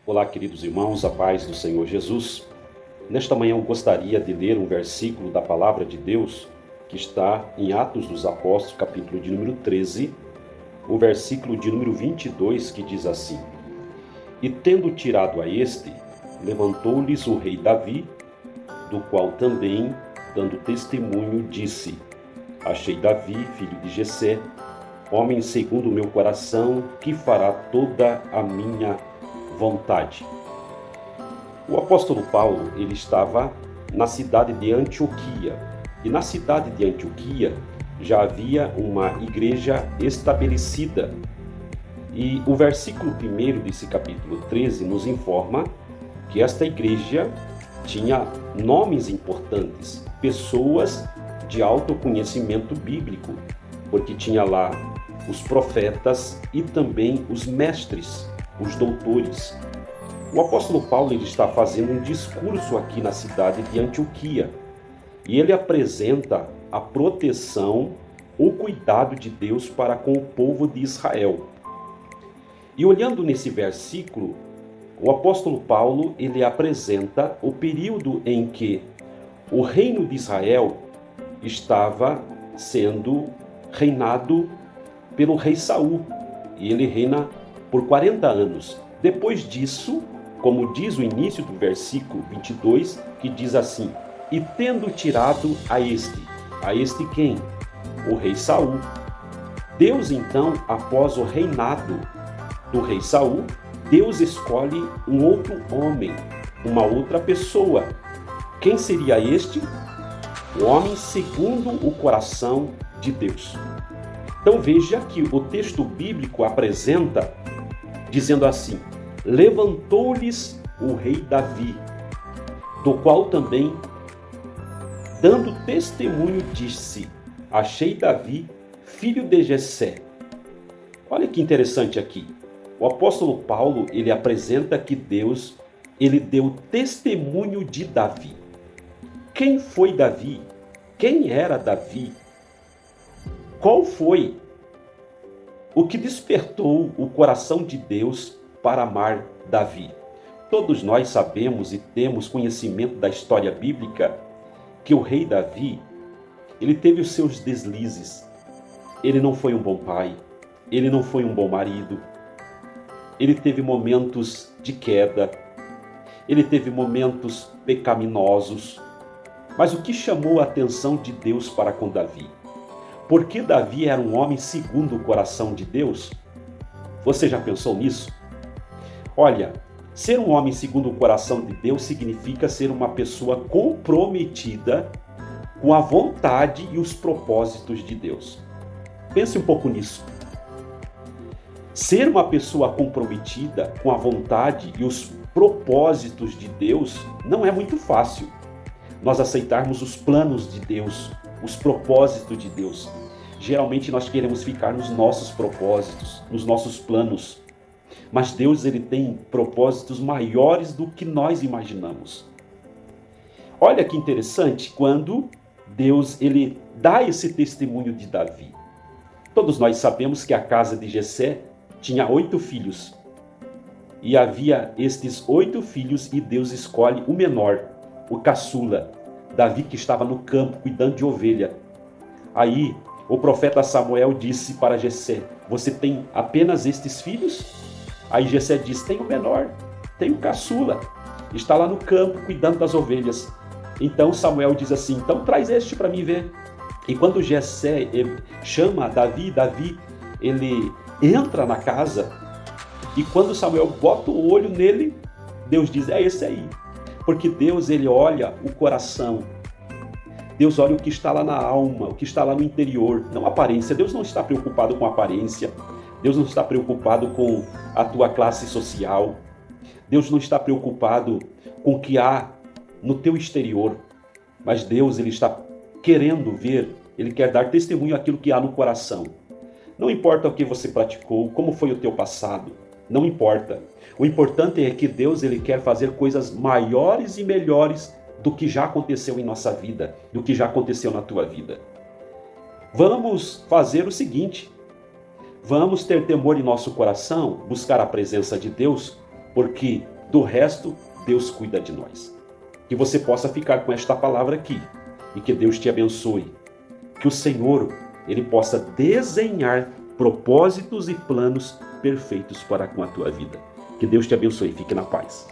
Olá, queridos irmãos, a paz do Senhor Jesus. Nesta manhã eu gostaria de ler um versículo da Palavra de Deus que está em Atos dos Apóstolos, capítulo de número 13, o versículo de número 22, que diz assim: E tendo tirado a este, levantou-lhes o rei Davi, do qual também, dando testemunho, disse: Achei Davi, filho de Jessé, homem segundo o meu coração, que fará toda a minha vontade. O apóstolo Paulo, ele estava na cidade de Antioquia. E na cidade de Antioquia já havia uma igreja estabelecida. E o versículo 1 desse capítulo 13 nos informa que esta igreja tinha nomes importantes, pessoas de alto conhecimento bíblico, porque tinha lá os profetas e também os mestres, os doutores. O apóstolo Paulo ele está fazendo um discurso aqui na cidade de Antioquia e ele apresenta a proteção, o cuidado de Deus para com o povo de Israel. E olhando nesse versículo, o apóstolo Paulo ele apresenta o período em que o reino de Israel estava sendo reinado pelo rei Saul, e ele reina por 40 anos. Depois disso, como diz o início do versículo 22, que diz assim: E tendo tirado a este quem? O rei Saul. Deus então, após o reinado do rei Saul, Deus escolhe um outro homem, uma outra pessoa. Quem seria este? O homem segundo o coração de Deus. Então veja que o texto bíblico apresenta dizendo assim: levantou-lhes o rei Davi, do qual também, dando testemunho, disse: Achei Davi, filho de Jessé. Olha que interessante aqui. O apóstolo Paulo, ele apresenta que Deus, ele deu testemunho de Davi. Quem foi Davi? Quem era Davi? Qual foi o que despertou o coração de Deus para amar Davi? Todos nós sabemos e temos conhecimento da história bíblica que o rei Davi, ele teve os seus deslizes. Ele não foi um bom pai, ele não foi um bom marido, ele teve momentos de queda, ele teve momentos pecaminosos. Mas o que chamou a atenção de Deus para com Davi? Porque Davi era um homem segundo o coração de Deus? Você já pensou nisso? Olha, ser um homem segundo o coração de Deus significa ser uma pessoa comprometida com a vontade e os propósitos de Deus. Pense um pouco nisso. Ser uma pessoa comprometida com a vontade e os propósitos de Deus não é muito fácil. Nós aceitarmos os planos de Deus, os propósitos de Deus. Geralmente nós queremos ficar nos nossos propósitos, nos nossos planos. Mas Deus ele tem propósitos maiores do que nós imaginamos. Olha que interessante quando Deus ele dá esse testemunho de Davi. Todos nós sabemos que a casa de Jessé tinha 8 filhos. E havia estes 8 filhos e Deus escolhe o menor, o caçula, Davi, que estava no campo cuidando de ovelha. Aí o profeta Samuel disse para Jessé: Você tem apenas estes filhos? Aí Jessé disse: Tem o menor, tem o caçula, está lá no campo cuidando das ovelhas. Então Samuel diz assim: Então traz este para mim ver. E quando Jessé chama Davi, ele entra na casa, e quando Samuel bota o olho nele, Deus diz: É esse aí. Porque Deus ele olha o coração. Deus olha o que está lá na alma, o que está lá no interior, não a aparência. Deus não está preocupado com a aparência. Deus não está preocupado com a tua classe social. Deus não está preocupado com o que há no teu exterior. Mas Deus ele está querendo ver, ele quer dar testemunho àquilo que há no coração. Não importa o que você praticou, como foi o teu passado, não importa. O importante é que Deus ele quer fazer coisas maiores e melhores do que já aconteceu em nossa vida, do que já aconteceu na tua vida. Vamos fazer o seguinte: vamos ter temor em nosso coração, buscar a presença de Deus, porque Do resto, Deus cuida de nós. Que você possa ficar com esta palavra aqui e que Deus te abençoe. Que o Senhor, Ele possa desenhar propósitos e planos perfeitos para com a tua vida. Que Deus te abençoe. Fique na paz.